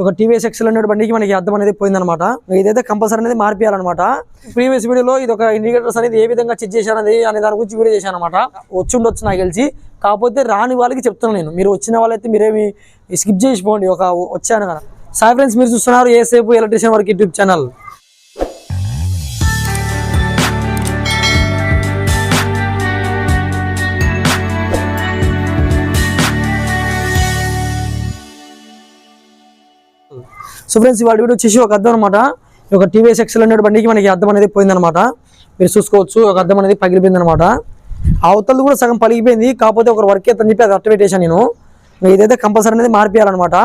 ఒక TVS XL అనే బండికి మనకి అద్దం అనేది పోయిందనమాట. ఇదైతే కంపల్సరీ అనేది మార్పియాలన్నమాట. ప్రీవియస్ వీడియోలో ఇది ఒక ఇండికేటర్స్ అనేది ఏ విధంగా చెక్ చేశానది అనే దాని గురించి వీడియో చేశాను అనమాట. వచ్చి నాకు తెలిసి, కాకపోతే రాని వాళ్ళకి చెప్తున్నాను నేను. మీరు వచ్చిన వాళ్ళైతే మీరేమి స్కిప్ చేసిపోండి. ఒక వచ్చాను కదా. సాయి ఫ్రెండ్స్, మీరు చూస్తున్నారు ఏసేపు electrician work YouTube channel. So friends, ఇవాళ వీడియో వచ్చేసి ఒక అద్దం అనమాట. ఒక టీవీఎస్ ఎక్సెల్ అనే బండికి మనకి అద్దం అనేది పోయిందనమాట. మీరు చూసుకోవచ్చు, ఒక అద్దం అనేది పగిలిపోయింది అనమాట. అవతలది కూడా సగం పలిగిపోయింది. కాకపోతే ఒక వర్క్ అయితే అని చెప్పి అది అట్టబెట్టేసాను నేను. ఇదైతే కంపల్సరీ అనేది మార్పియాలన్నమాట.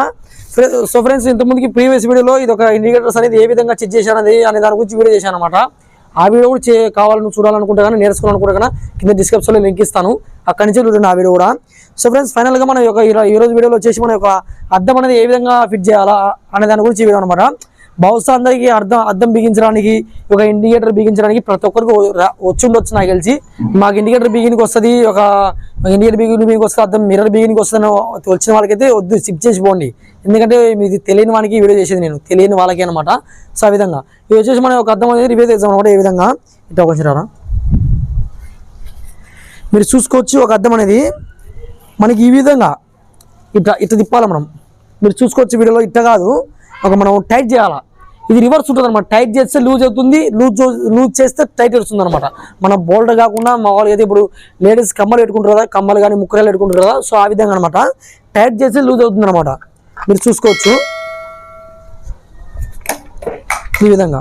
సో ఫ్రెండ్స్, ఇంతకుముందుకి ప్రీవియస్ వీడియోలో ఇది ఒక ఇండికేటర్స్ అనేది ఏ విధంగా చెక్ చేశానది అనే దాని గురించి వీడియో చేశాను అనమాట. ఆ వీడియో కూడా కావాలని చూడాలనుకుంటే కానీ, నేర్చుకోవాలనుకుంటే కానీ కింద డిస్క్రిప్షన్లో లింక్ ఇస్తాను, అక్కడి నుంచి చూడండి ఆ వీడియో కూడా. సో ఫ్రెండ్స్, ఫైనల్గా మనం ఈ రోజు వీడియోలో వచ్చేసి మన యొక్క అద్దం అనేది ఏ విధంగా ఫిట్ చేయాలా అనే దాని గురించి వీడియో అనమాట. బహుశా అందరికీ అద్దం బిగించడానికి, ఒక ఇండికేటర్ బిగించడానికి ప్రతి ఒక్కరికి వచ్చి నాకు తెలిసి. మాకు ఇండికేటర్ బిగినికి వస్తుంది, ఒక ఇండికేటర్ బిగినికి వస్తుంది, అద్దం మిర్రర్ బిగినికి వస్తుంది వచ్చిన వాళ్ళకైతే వద్దు, స్కిప్ చేసిపోండి. ఎందుకంటే ఇది తెలియని వాళ్ళకి వీడియో చేసేది నేను, తెలియని వాళ్ళకి అనమాట. సో ఆ విధంగా ఇది వచ్చేసి మనం ఒక అద్దం అనేది రివ్యూ చేద్దాం అనమాట. ఏ విధంగా ఇట్లా వచ్చినారా మీరు చూసుకోవచ్చు. ఒక అద్దం అనేది మనకి ఈ విధంగా ఇట్లా తిప్పాలి మనం. మీరు చూసుకోవచ్చు వీడియోలో. ఇట్లా కాదు, మనం టైట్ చేయాలా. ఇది రివర్స్ ఉంటుంది అనమాట. టైట్ చేస్తే లూజ్ అవుతుంది, లూజ్ చేస్తే టైట్ వస్తుంది అనమాట. మన బోల్డ్ కాకుండా మామూలుగా అయితే ఇప్పుడు లేడీస్ కమ్మలు పెట్టుకుంటారు కదా, కమ్మలు కానీ ముక్కలు పెట్టుకుంటారు కదా. సో ఆ విధంగా అనమాట. టైట్ చేస్తే లూజ్ అవుతుంది అనమాట. మీరు చూసుకోవచ్చు ఈ విధంగా.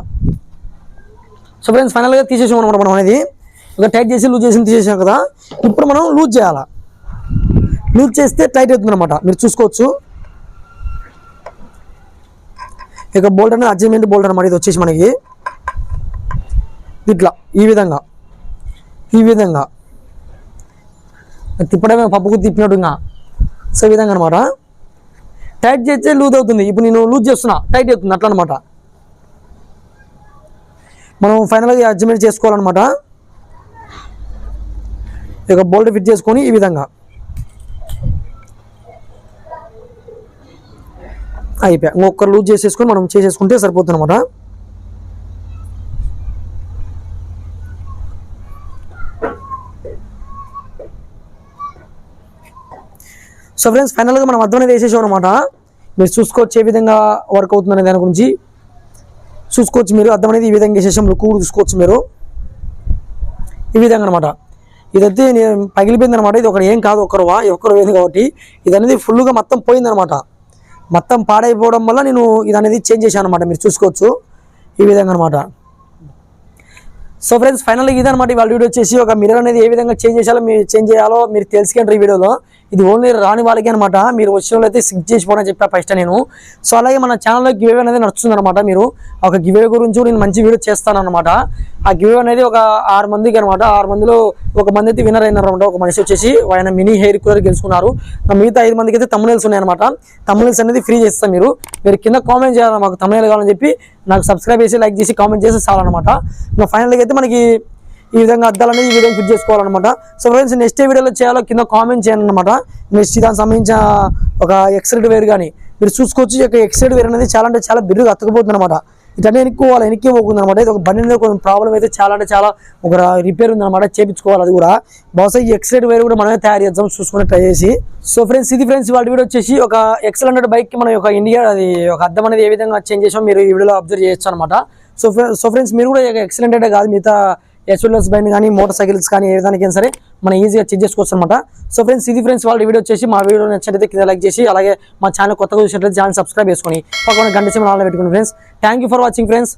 సో ఫ్రెండ్స్, ఫైనల్గా తీసేసాం అనమాట మనం అనేది. ఒక టైట్ చేసి లూజ్ చేసి తీసేసాం కదా. ఇప్పుడు మనం లూజ్ చేయాలా. లూజ్ చేస్తే టైట్ అవుతుంది అనమాట. మీరు చూసుకోవచ్చు. ఇక బోల్ట్ అనేది అడ్జస్ట్మెంట్ బోల్ట్ అనమాట. ఇది వచ్చేసి మనకి ఇట్లా ఈ విధంగా తిప్పడమే పప్పుకు తిప్పినట్టుగా. సో ఈ విధంగా అనమాట. టైట్ చేస్తే లూజ్ అవుతుంది. ఇప్పుడు నేను లూజ్ చేస్తున్నా, టైట్ అవుతుంది అట్లా అనమాట. మనం ఫైనల్గా అడ్జస్ట్మెంట్ చేసుకోవాలన్నమాట. ఇక బోల్ట్ ఫిట్ చేసుకొని ఈ విధంగా అయిపోయా. ఇంకొకరు లూజ్ చేసేసుకొని మనం చేసేసుకుంటే సరిపోతుంది అనమాట. సో ఫ్రెండ్స్, ఫైనల్గా మనం అద్దం అనేది వేసేసాం అనమాట. మీరు చూసుకోవచ్చు ఏ విధంగా వర్క్ అవుతుందనే దాని గురించి చూసుకోవచ్చు. మీరు అద్దం అనేది ఈ విధంగా వేసేసాం. లుక్ కూడా చూసుకోవచ్చు మీరు ఈ విధంగా అనమాట. ఇదైతే నేను పగిలిపోయింది అనమాట. ఇది ఒకటి ఏం కాదు, ఒక్కరు పోయింది కాబట్టి ఇది అనేది ఫుల్గా మొత్తం పోయిందనమాట. మొత్తం పాడైపోవడం వల్ల నేను ఇది అనేది చేంజ్ చేశాను అనమాట. మీరు చూసుకోవచ్చు ఈ విధంగా అనమాట. సో ఫ్రెండ్స్, ఫైనల్గా ఇదనమాట ఇవాళ వీడియో వచ్చేసి. ఒక మిర్రర్ అనేది ఏ విధంగా చేంజ్ చేయాలో మీరు తెలుసుకుంటారు ఈ వీడియోలో. ఇది ఓన్లీ రాని వాళ్ళకి అనమాట. మీరు వచ్చిన వాళ్ళు అయితే స్కిప్ చేసిపోవడం చెప్పా ఫస్ట్ నేను. సో అలాగే మన ఛానల్లో గివ్ అనేది నడుస్తుంది అనమాట. మీరు ఒక గివ్ గురించి నేను మంచి వీడియో చేస్తాను అనమాట. ఆ గివ్ అనేది ఒక 6 మందికి అనమాట. 6 మందిలో ఒక మంది అయితే విన్నర్ అయినారు అనమాట. ఒక మనిషి వచ్చేసి ఆయన మినీ హెయిర్ కూలర్ గెలుచుకున్నారు. మిగతా 5 మందికి అయితే తమ్మునేల్స్ ఉన్నాయన్నమాట. తమ్మునేల్స్ అనేది ఫ్రీ చేస్తాం. మీరు కింద కామెంట్ చేయాలి, మాకు తమ్మునేల్ కావాలని చెప్పి నాకు సబ్స్క్రైబ్ చేసి లైక్ చేసి కామెంట్ చేసి చాలన్నమాట. ఇంకా ఫైనల్గా అయితే మనకి ఈ విధంగా అద్దాలు అనేది ఈ విధంగా ఫిట్ చేసుకోవాలన్నమాట. సో ఫ్రెండ్స్, నెక్స్ట్ వీడియోలో చేయాలో కింద కామెంట్ చేయండి అనమాట. నెక్స్ట్ దానికి సంబంధించిన ఒక ఎక్సైడ్ వేర్ కానీ మీరు చూసుకోవచ్చు. ఈ యొక్క ఎక్సైడ్ వేర్ అనేది చాలా అంటే చాలా బిర్రుగా అతుకుపోతుంది అనమాట. ఇట్లనే వెనక్కి పోతుంది అనమాట. ఇది ఒక బండి మీద కొంచెం ప్రాబ్లం అయితే చాలా ఒక రిపేర్ ఉందన్నమాట. చేయించుకోవాలి అది కూడా. బహుశా ఈ ఎక్సైడ్ వేర్ కూడా మనమే తయారు చేద్దాం, చూసుకుని ట్రై చేసి. సో ఫ్రెండ్స్, ఇది ఫ్రెండ్స్ వాళ్ళ వీడియో వచ్చేసి ఒక ఎక్సెల్ హండ్రెడ్ బైక్కి మనం ఒక ఇండియా అది ఒక అద్దం అనేది ఏ విధంగా చేంజ్ చేసాం మీరు ఈ వీడియోలో అబ్జర్వ్ చేయొచ్చు అనమాట. సో ఫ్రెండ్స్, మీరు కూడా ఎక్సెల్ హండ్రెడ్ కాదు, మిగతా ఎస్యూఎల్ఎస్ బండి కానీ మోటార్ సైకిల్స్ కానీ ఏ విధానికైనా సరే మనం ఈజీగా చెక్ చేసుకోవచ్చు అనమాట. సో ఫ్రెండ్స్, ఇది ఫ్రెండ్స్ వాళ్ళ వీడియో వచ్చేసి. మా వీడియో నచ్చినట్లయితే కింద లైక్ చేసి, అలాగే మా ఛానల్ కొత్తగా చూసినట్లయితే ఛానల్ సబ్స్క్రైబ్ చేసుకొని పక్కన గంట సింబల్ ఆన్లో పెట్టుకోండి friends. Thank you for watching friends.